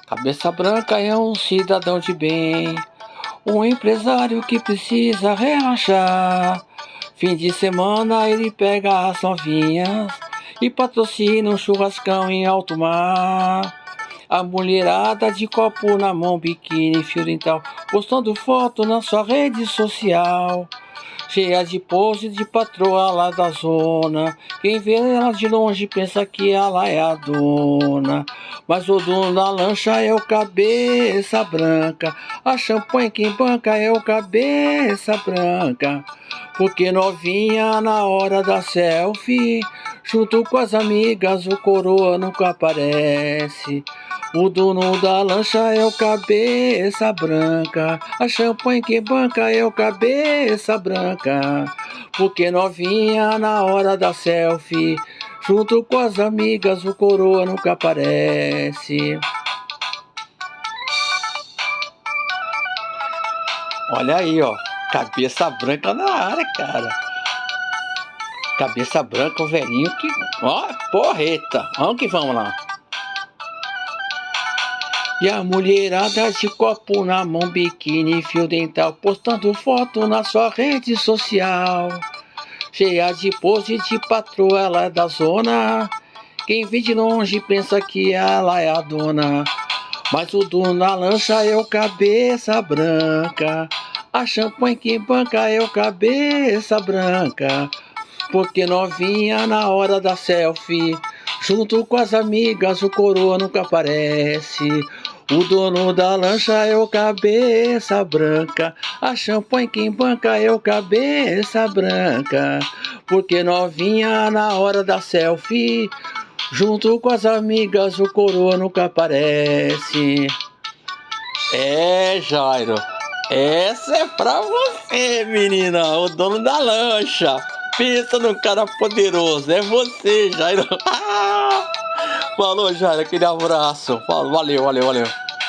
Cabeça branca é um cidadão de bem, um empresário que precisa relaxar. Fim de semana ele pega as novinhas e patrocina um churrascão em alto mar. A mulherada de copo na mão, biquíni, fio dental, postando foto na sua rede social. Cheia de pose de patroa lá da zona. Quem vê ela de longe pensa que ela é a dona. Mas o dono da lancha é o cabeça branca. A champanhe quem banca é o cabeça branca. Porque novinha na hora da selfie, junto com as amigas o coroa nunca aparece. O dono da lancha é o cabeça branca. A champanhe que banca é o cabeça branca. Porque novinha na hora da selfie, junto com as amigas o coroa nunca aparece. Olha aí, ó. Cabeça branca na área, cara. Cabeça branca, o velhinho que... Ó, porreta. Vamos que vamos lá. E a mulherada de copo na mão, biquíni, fio dental, postando foto na sua rede social. Cheia de pose de patroa, ela é da zona. Quem vê de longe pensa que ela é a dona. Mas o dono da lancha é o cabeça branca. A champanhe que banca é o cabeça branca. Porque novinha na hora da selfie, junto com as amigas o coroa nunca aparece. O dono da lancha é o cabeça branca. A champanhe quem banca é o cabeça branca. Porque novinha na hora da selfie, junto com as amigas o coroa nunca aparece. É, Jairo, essa é pra você, menina, o dono da lancha. Pensa num cara poderoso, é você, Jairo. Falou, Jairo, aquele abraço. Valeu, valeu, valeu.